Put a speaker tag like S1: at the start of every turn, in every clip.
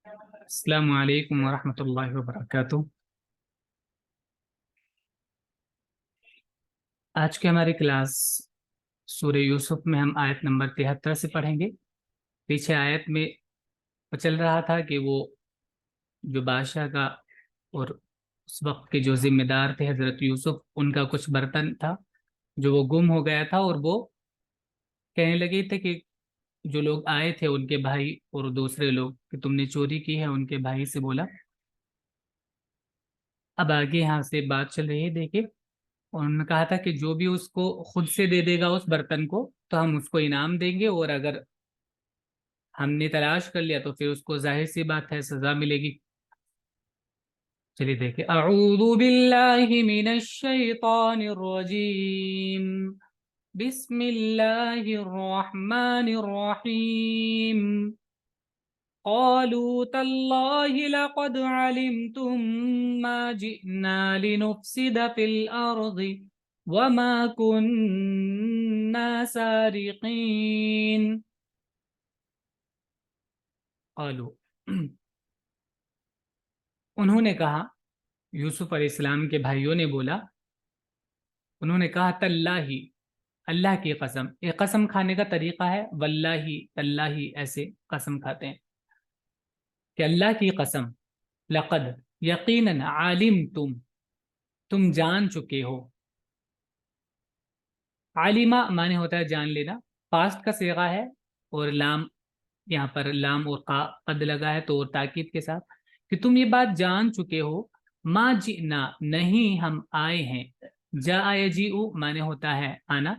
S1: السلام علیکم ورحمۃ اللہ وبرکاتہ۔ آج کی ہماری کلاس سورہ یوسف میں ہم آیت نمبر 73 سے پڑھیں گے۔ پیچھے آیت میں چل رہا تھا کہ وہ جو بادشاہ کا اور اس وقت کے جو ذمہ دار تھے حضرت یوسف، ان کا کچھ برتن تھا جو وہ گم ہو گیا تھا، اور وہ کہنے لگے تھے کہ جو لوگ آئے تھے ان کے بھائی اور دوسرے لوگ کہ تم نے چوری کی ہے، ان کے بھائی سے بولا۔ اب آگے یہاں سے بات چل رہی ہے، دیکھیں۔ انہوں نے کہا تھا کہ جو بھی اس کو خود سے دے دے گا اس برتن کو تو ہم اس کو انعام دیں گے، اور اگر ہم نے تلاش کر لیا تو پھر اس کو ظاہر سی بات ہے سزا ملے گی۔ چلیے دیکھیں، اعوذ باللہ من الشیطان الرجیم، بسم اللہ الرحمن الرحیم، قالوا تالله لقد علمتم ما جئنا لنفسد في الأرض وما كنا سارقين۔ قالوا انہوں نے کہا، یوسف علیہ السلام کے بھائیوں نے بولا، انہوں نے کہا تاللہ، اللہ کی قسم۔ یہ قسم کھانے کا طریقہ ہے، واللہ تاللہ ایسے قسم کھاتے ہیں کہ اللہ کی قسم، لقد یقیناً، علمتم تم جان چکے ہو۔ عالمہ معنی ہوتا ہے جان لینا، پاسٹ کا صیغہ ہے، اور لام یہاں پر لام اور قد لگا ہے تو تاکید کے ساتھ کہ تم یہ بات جان چکے ہو۔ ما جئنا نہیں ہم آئے ہیں، جاء یجیء معنی ہوتا ہے آنا،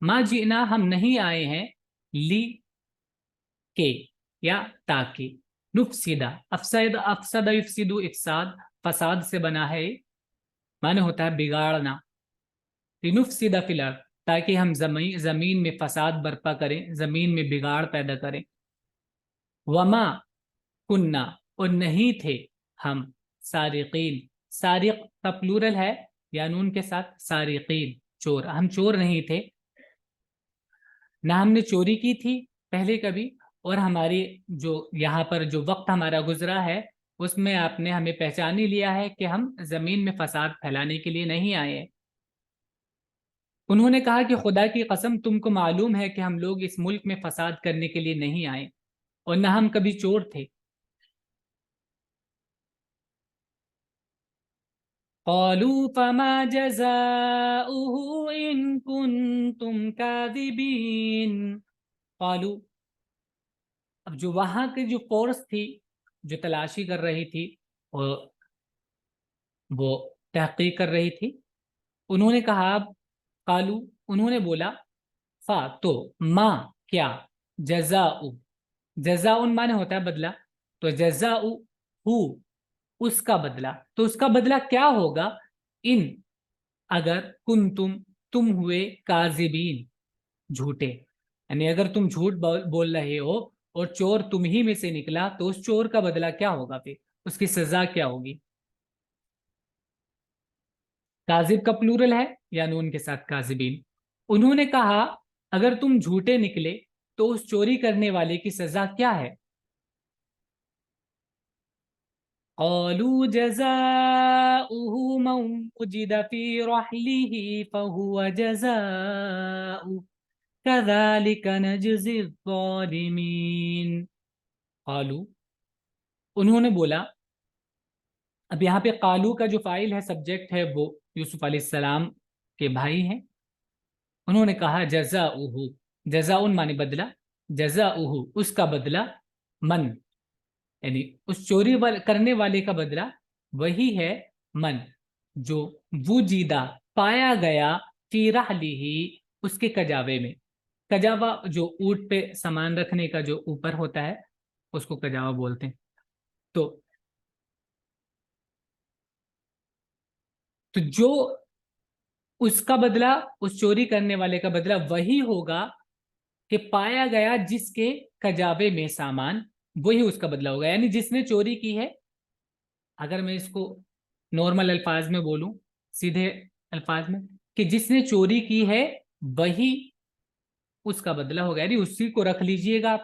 S1: ما جئنا ہم نہیں آئے ہیں، لی کے یا تاکہ، نفسدہ افسد یفسد افساد فساد سے بنا ہے، معنی ہوتا ہے بگاڑنا، لنفسد فی الارض تاکہ ہم زمین میں فساد برپا کریں، زمین میں بگاڑ پیدا کریں۔ وما کننا اور نہیں تھے ہم، سارقین، سارق کا پلورل ہے یا نون کے ساتھ، سارقین چور، ہم چور نہیں تھے، نہ ہم نے چوری کی تھی پہلے کبھی، اور ہماری جو یہاں پر جو وقت ہمارا گزرا ہے اس میں آپ نے ہمیں پہچان ہی لیا ہے کہ ہم زمین میں فساد پھیلانے کے لیے نہیں آئے ہیں۔ انہوں نے کہا کہ خدا کی قسم تم کو معلوم ہے کہ ہم لوگ اس ملک میں فساد کرنے کے لیے نہیں آئے، اور نہ ہم کبھی چور تھے۔ قالوا فما جزاؤه ان كنتم كاذبين۔ قالوا، اب جو وہاں کی جو فورس تھی جو تلاشی کر رہی تھی اور وہ تحقیق کر رہی تھی، انہوں نے کہا، قالو انہوں نے بولا، فا تو، ما کیا، جزاؤ، جزاؤ معنی ہوتا ہے بدلہ، تو جزاؤ ہو اس کا بدلہ، تو اس کا بدلہ کیا ہوگا، ان اگر تم ہوئے کاذبین جھوٹے، یعنی اگر تم جھوٹ بول رہے ہو اور چور تم ہی میں سے نکلا تو اس چور کا بدلہ کیا ہوگا، پھر اس کی سزا کیا ہوگی۔ کاذب کا پلورل ہے یا نون کے ساتھ کاذبین۔ انہوں نے کہا اگر تم جھوٹے نکلے تو اس چوری کرنے والے کی سزا کیا ہے۔ قالوا جزاؤه من وجد في رحله فهو جزاؤه كذلك نجزي الظالمين۔ قالوا انہوں نے بولا، اب یہاں پہ قالو کا جو فاعل ہے، سبجیکٹ ہے، وہ یوسف علیہ السلام کے بھائی ہیں۔ انہوں نے کہا جزاؤہ، جزاؤن معنی بدلہ، جزاؤہ اس کا بدلہ، من یعنی اس چوری کرنے والے کا بدلہ، وہی ہے من جو وجیدہ پایا گیا، فی رحلہ اس کے کجاوے میں۔ کجاوا جو اونٹ پہ سامان رکھنے کا جو اوپر ہوتا ہے اس کو کجاوا بولتے ہیں۔ تو جو اس کا بدلہ، اس چوری کرنے والے کا بدلہ وہی ہوگا کہ پایا گیا جس کے کجاوے میں سامان، وہی اس کا بدلہ ہوگا، یعنی جس نے چوری کی ہے، اگر میں اس کو نارمل الفاظ میں بولوں، سیدھے الفاظ میں، کہ جس نے چوری کی ہے وہی اس کا بدلہ ہوگا، یعنی اسی کو رکھ لیجئے گا آپ۔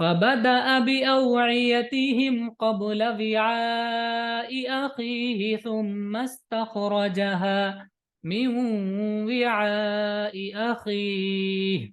S1: فبدأ بأوعيتهم قبل وعاء أخيه ثم استخرجها من وعاء أخيه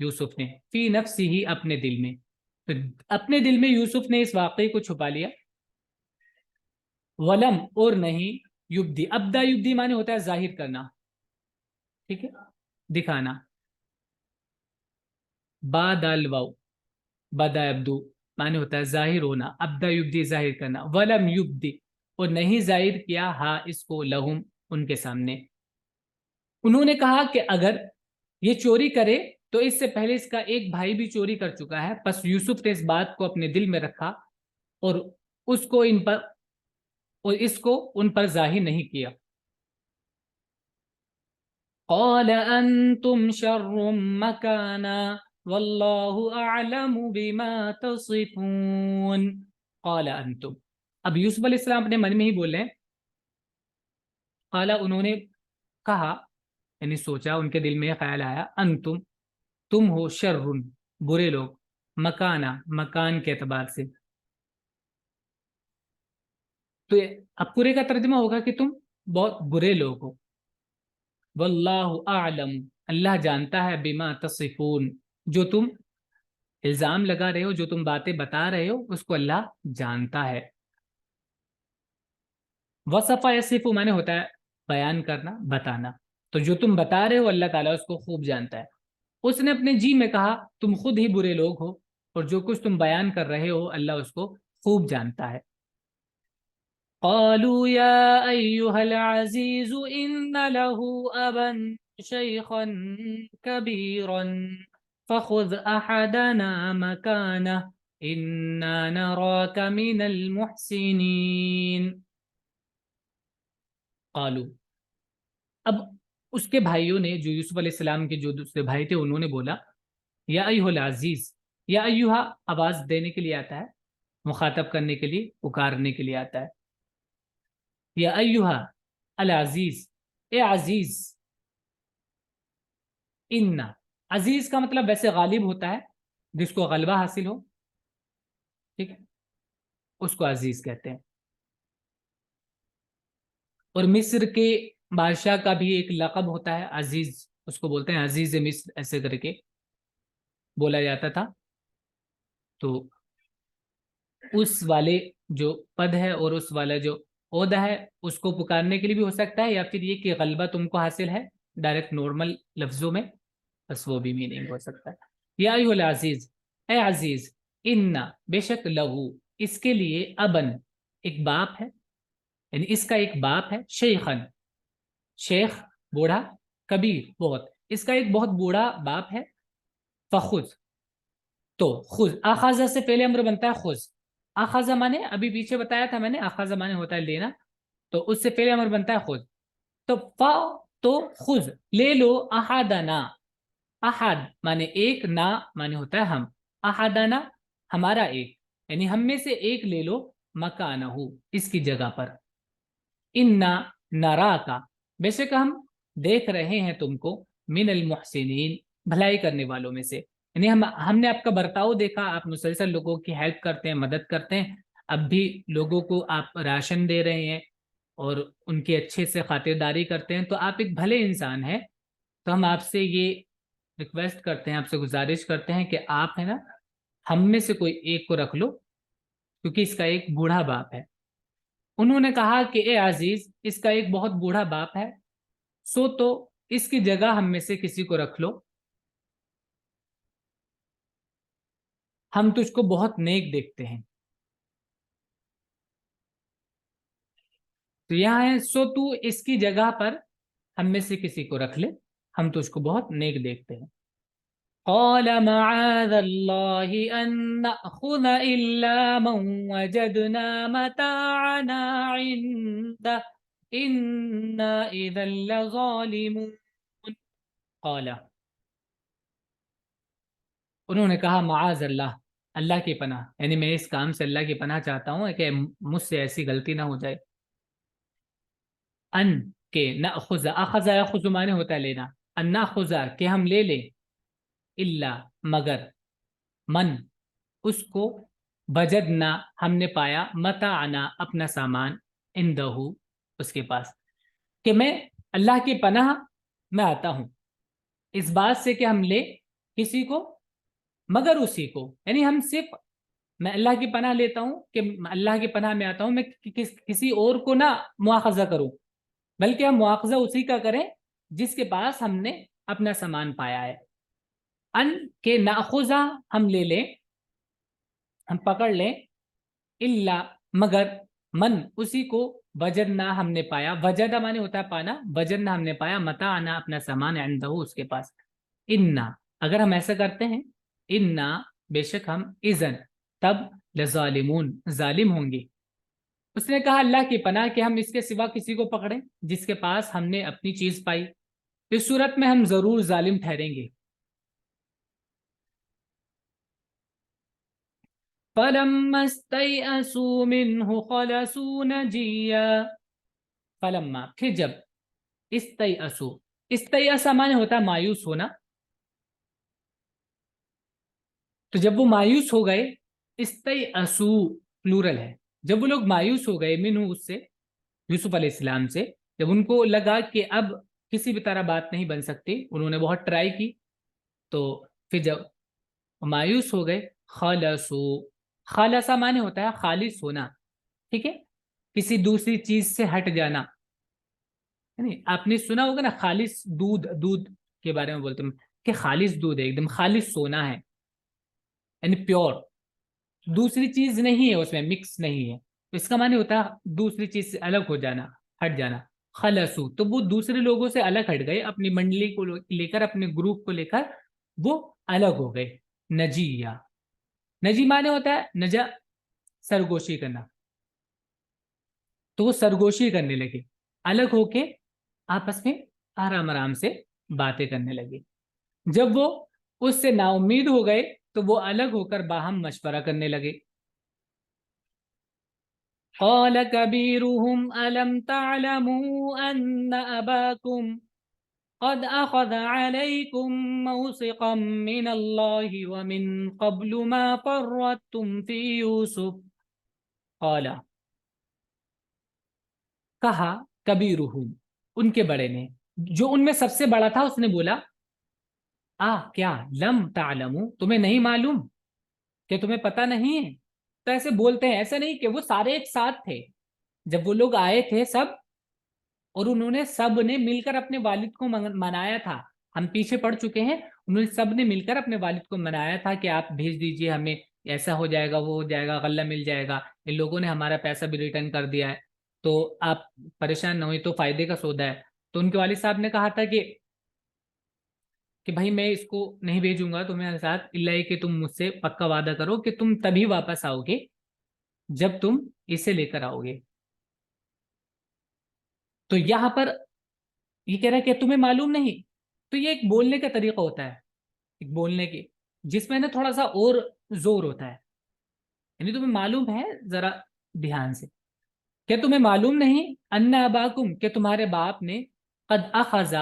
S1: یوسف نے، فی نفسی، اپنے دل میں. تو اپنے دل میں یوسف نے اس واقعے کو چھپا لیا. ولم، اور نہیں، یبدی، ابدا یبدی معنی ہوتا ہے ظاہر کرنا، ٹھیک ہے، دکھانا. بعد الواو، بدا ابدو معنی ہوتا ہے ظاہر ہونا، ابدا یبدی ظاہر کرنا. ولم یبدی، اور نہیں ظاہر کیا، ہاں اس کو، لہم ان کے سامنے. انہوں نے کہا کہ اگر یہ چوری کرے تو اس سے پہلے اس کا ایک بھائی بھی چوری کر چکا ہے، بس یوسف نے اس بات کو اپنے دل میں رکھا اور اس کو ان پر، اور اس کو ان پر ظاہر نہیں کیا. قال انتم شر مکانا واللہ اعلم بما تصفون. قال انتم، اب یوسف علیہ السلام اپنے من میں ہی بولے. قال، انہوں نے کہا، یعنی سوچا، ان کے دل میں یہ خیال آیا، انتم، تم ہو، شر، برے لوگ، مکانا، مکان کے اعتبار سے. تو اب پورے کا ترجمہ ہوگا کہ تم بہت برے لوگ ہو. واللہ اعلم، اللہ جانتا ہے، بما تصفون، جو تم الزام لگا رہے ہو، جو تم باتیں بتا رہے ہو، اس کو اللہ جانتا ہے. وصفہ یصف معنی ہوتا ہے بیان کرنا، بتانا. تو جو تم بتا رہے ہو اللہ تعالیٰ اس کو خوب جانتا ہے. اس نے اپنے جی میں کہا تم خود ہی برے لوگ ہو، اور جو کچھ تم بیان کر رہے ہو اللہ اس کو خوب جانتا ہے. قالوا يا أيها العزيز إن له أبا شيخا كبيرا فخذ أحدنا مكانه إنا نراك من المحسنين. قالوا، اب اس کے بھائیوں نے، جو یوسف علیہ السلام کے جو دوسرے بھائی تھے، انہوں نے بولا، یا ایھا العزیز. یا ایھا آواز دینے کے لیے آتا ہے، مخاطب کرنے کے لیے، پکارنے کے لیے آتا ہے. یا ایھا العزیز، اے عزیز. ان، عزیز کا مطلب ویسے غالب ہوتا ہے، جس کو غلبہ حاصل ہو، ٹھیک ہے، اس کو عزیز کہتے ہیں. اور مصر کے بادشاہ کا بھی ایک لقب ہوتا ہے عزیز، اس کو بولتے ہیں عزیز مصر، ایسے کر کے بولا جاتا تھا. تو اس والے جو پد ہے اور اس والا جو عہدہ ہے، اس کو پکارنے کے لیے بھی ہو سکتا ہے، یا پھر یہ کہ غلبہ تم کو حاصل ہے، ڈائریکٹ نارمل لفظوں میں، بس وہ بھی میننگ ہو سکتا ہے. یا ایھا العزیز، اے عزیز، ان، بے شک، لہو، اس کے لیے، ابن، ایک باپ ہے، یعنی اس کا ایک باپ ہے، شیخن، شیخ، بوڑھا، کبیر، بہت، اس کا ایک بہت بوڑھا باپ ہے. فخذ، تو خذ، اخذ سے پہلے امر بنتا ہے خذ. اخذ مانے ابھی پیچھے بتایا تھا میں نے، اخذ مانے ہوتا ہے لینا، تو اس سے پہلے امر بنتا ہے خذ. تو فا، تو خذ، لے لو، احدنا، احد مانے ایک، نا مانے ہوتا ہے ہم، احدنا ہمارا ایک، یعنی ہم میں سے ایک لے لو، مکانہ، اس کی جگہ پر. انا نرا کا، بے شک ہم دیکھ رہے ہیں تم کو، من المحسنین، بھلائی کرنے والوں میں سے. یعنی ہم نے آپ کا برتاؤ دیکھا، آپ مسلسل لوگوں کی ہیلپ کرتے ہیں، مدد کرتے ہیں، اب بھی لوگوں کو آپ راشن دے رہے ہیں اور ان کی اچھے سے خاطرداری کرتے ہیں، تو آپ ایک بھلے انسان ہیں. تو ہم آپ سے یہ ریکویسٹ کرتے ہیں، آپ سے گزارش کرتے ہیں کہ آپ ہے نا، ہم میں سے کوئی ایک کو رکھ لو، کیونکہ اس کا ایک بوڑھا باپ ہے. انہوں نے کہا کہ اے عزیز، اس کا ایک بہت بوڑھا باپ ہے، سو تو اس کی جگہ ہم میں سے کسی کو رکھ لو، ہم تجھ کو بہت نیک دیکھتے ہیں. تو یہاں ہے، سو تو اس کی جگہ پر ہم میں سے کسی کو رکھ لے، ہم تجھ کو بہت نیک دیکھتے ہیں. قال معاذ الله أن نأخذ إلا من وجدنا متاعنا عنده إنا إذا لظالمون. قال، انہوں نے کہا، معاذ اللہ، اللہ کی پناہ، یعنی میں اس کام سے اللہ کی پناہ چاہتا ہوں کہ مجھ سے ایسی غلطی نہ ہو جائے. ان، کے، نأخذ، اخذ یاخذ معنی ہوتا ہے لینا، ان نأخذ، کہ ہم لے لیں، الا مگر، من، اس کو، وجدنا ہم نے پایا، متاعنا اپنا سامان، عندہ اس کے پاس. کہ میں اللہ کی پناہ میں آتا ہوں اس بات سے کہ ہم لے کسی کو مگر اسی کو، یعنی ہم صرف، میں اللہ کی پناہ لیتا ہوں کہ اللہ کی پناہ میں آتا ہوں، میں کسی اور کو نہ مواخذہ کروں، بلکہ ہم مواخذہ اسی کا کریں جس کے پاس ہم نے اپنا سامان پایا ہے۔ ان کے ناخذہ ہم لے لیں، ہم پکڑ لیں، الا مگر، من اسی کو، وجدنا ہم نے پایا، وجدہ مانے ہوتا ہے پانا، وجدنا ہم نے پایا، متاعنا اپنا سامان، عندہ اس کے پاس، انا اگر ہم ایسا کرتے ہیں، انا بے شک ہم، اذن تب، لظالمون ظالم ہوں گے۔ اس نے کہا اللہ کی پناہ کہ ہم اس کے سوا کسی کو پکڑیں جس کے پاس ہم نے اپنی چیز پائی، اس صورت میں ہم ضرور ظالم ٹھہریں گے۔ فَلَمَّا اسْتَيْأَسُوا مِنْهُ خَلَصُوا نَجِيًّا، فلما پھر جب، استیأسوا، استیأسا مانے ہوتا ہے مایوس ہونا، تو جب وہ مایوس ہو گئے، استیأسوا پلورل ہے، جب وہ لوگ مایوس ہو گئے، منہ اس سے، یوسف علیہ السلام سے، جب ان کو لگا کہ اب کسی بھی طرح بات نہیں بن سکتی، انہوں نے بہت ٹرائی کی، تو پھر جب مایوس ہو گئے، خلصوا، خالصہ مانے ہوتا ہے خالص ہونا، ٹھیک ہے، کسی دوسری چیز سے ہٹ جانا، یعنی آپ نے سنا ہوگا نا خالص دودھ، دودھ کے بارے میں بولتے ہیں کہ خالص دودھ ہے، ایک دم خالص سونا ہے، یعنی پیور، دوسری چیز نہیں ہے اس میں، مکس نہیں ہے، اس کا معنی ہوتا ہے دوسری چیز سے الگ ہو جانا، ہٹ جانا، خلصو، تو وہ دوسرے لوگوں سے الگ ہٹ گئے، اپنی منڈلی کو لے کر، اپنے گروپ کو لے کر وہ الگ ہو گئے، نجیہ، نجی معنی ہوتا ہے نجا، سرگوشی کرنا، تو وہ سرگوشی کرنے لگے، الگ ہو کے آپس میں آرام آرام سے باتیں کرنے لگے، جب وہ اس سے نا امید ہو گئے تو وہ الگ ہو کر باہم مشورہ کرنے لگے، قال كبيرهم ألم تعلموا أن أباكم قد أخذ عليكم موثقا من الله ومن قبل ما فرطتم في يوسف، قال کہا، کبیرہم ان کے بڑے نے، جو ان میں سب سے بڑا تھا، اس نے بولا، کیا لم تعلموا تمہیں نہیں معلوم، کہ تمہیں پتہ نہیں ہے، تو ایسے بولتے ہیں، ایسا نہیں کہ وہ سارے ایک ساتھ تھے، جب وہ لوگ آئے تھے سب، اور انہوں نے سب نے مل کر اپنے والد کو منایا تھا، ہم پیچھے پڑ چکے ہیں، انہوں نے سب نے مل کر اپنے والد کو منایا تھا کہ آپ بھیج دیجئے ہمیں، ایسا ہو جائے گا، وہ ہو جائے گا، غلہ مل جائے گا، ان لوگوں نے ہمارا پیسہ بھی ریٹرن کر دیا ہے، تو آپ پریشان نہ ہوئی، تو فائدے کا سودا ہے، تو ان کے والد صاحب نے کہا تھا کہ بھائی میں اس کو نہیں بھیجوں گا تمہارے ساتھ، الا یہ کہ تم مجھ سے پکا وعدہ کرو کہ تم تبھی واپس آؤ گے جب تم اسے لے کر آؤ گے۔ تو یہاں پر یہ کہہ رہا ہے کہ تمہیں معلوم نہیں، تو یہ ایک بولنے کا طریقہ ہوتا ہے، ایک بولنے کی، جس میں نا تھوڑا سا اور زور ہوتا ہے، یعنی تمہیں معلوم ہے، ذرا دھیان سے، کیا تمہیں معلوم نہیں، ان اباکم کہ تمہارے باپ نے، قد اخذ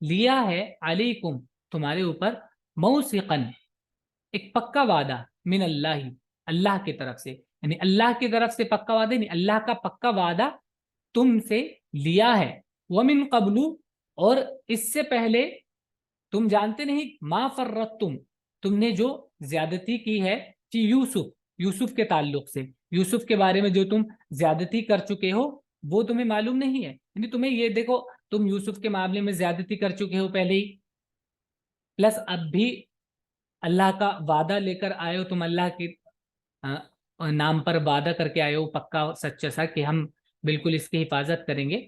S1: لیا ہے، علیکم تمہارے اوپر، موثقا ایک پکا وعدہ، من اللہ اللہ کی طرف سے، یعنی اللہ کی طرف سے پکا وعدہ، نہیں، اللہ کا پکا وعدہ تم سے لیا ہے، ومن قبل اور اس سے پہلے، تم جانتے نہیں، ما فرطتم تم نے جو زیادتی کی ہے، کہ یوسف، یوسف کے تعلق سے، یوسف کے بارے میں جو تم زیادتی کر چکے ہو وہ تمہیں معلوم نہیں ہے، یعنی تمہیں یہ دیکھو، تم یوسف کے معاملے میں زیادتی کر چکے ہو پہلے ہی، پلس اب بھی اللہ کا وعدہ لے کر آئے ہو، تم اللہ کے نام پر وعدہ کر کے آئے ہو پکا سچا سا کہ ہم بالکل اس کی حفاظت کریں گے،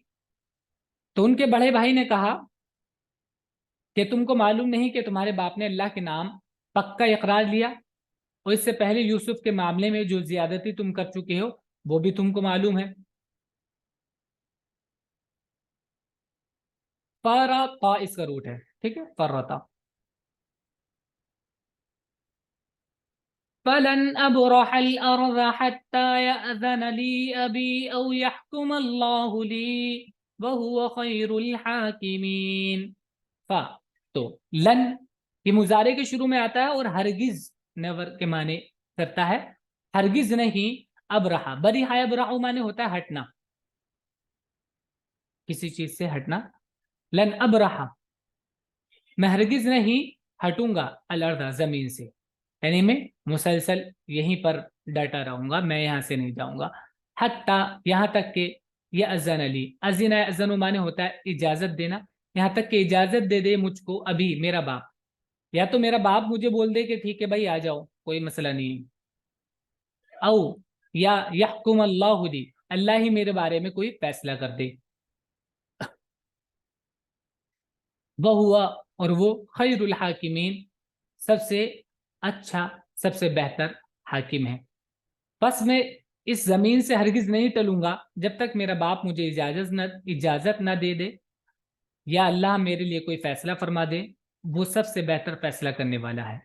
S1: تو ان کے بڑے بھائی نے کہا کہ تم کو معلوم نہیں کہ تمہارے باپ نے اللہ کے نام پکا اقرار لیا، اور اس سے پہلے یوسف کے معاملے میں جو زیادتی تم کر چکے ہو وہ بھی تم کو معلوم ہے۔ فرطا اس کا روٹ ہے، ٹھیک ہے، فرطا، فلن ابرح الارض حتى يأذن لي ابي او يحكم الله لي وهو خير الحاكمين، تو لن یہ مضارع کے شروع میں آتا ہے، اور ہرگز نیور کے معنی کرتا ہے، ہرگز نہیں، ابرحا، بریحا ابرحو معنی ہوتا ہے ہٹنا، کسی چیز سے ہٹنا، لن ابرحا میں ہرگز نہیں، ہٹوں گا الارض زمین سے، یعنی میں مسلسل یہیں پر ڈٹا رہوں گا، میں یہاں سے نہیں جاؤں گا، حتی یہاں تک کہ یہ اذن علی، اذن اذن مانے ہوتا ہے اجازت دینا، یہاں تک کہ اجازت دے دے مجھ کو ابھی میرا باپ، یا تو میرا باپ مجھے بول دے کہ ٹھیک ہے بھائی آ جاؤ کوئی مسئلہ نہیں ہے، او یا یحکم اللہ دی، اللہ ہی میرے بارے میں کوئی فیصلہ کر دے، وہ ہوا اور وہ خیر الحاکمین، سب سے اچھا سب سے بہتر حاکم ہے، بس میں اس زمین سے ہرگز نہیں ٹلوں گا جب تک میرا باپ مجھے اجازت نہ دے دے، یا اللہ میرے لیے کوئی فیصلہ فرما دے، وہ سب سے بہتر فیصلہ کرنے والا ہے۔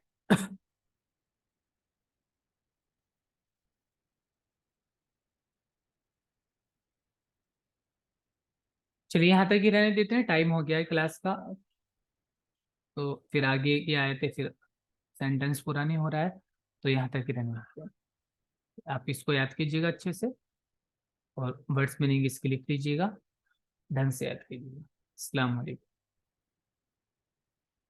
S1: چلیے یہاں تک ہی رہنے دیتے ہیں، ٹائم ہو گیا ہے کلاس کا، تو پھر آگے کی آیتیں پھر سینٹینس پورا نہیں ہو رہا ہے، تو یہاں تک ہی رہنے دیتے ہیں۔ آپ اس کو یاد کیجیے گا اچھے سے، اور ورڈس میننگ اس کی لکھ لیجیے گا، ڈھنگ سے یاد کیجیے گا۔ السلام علیکم۔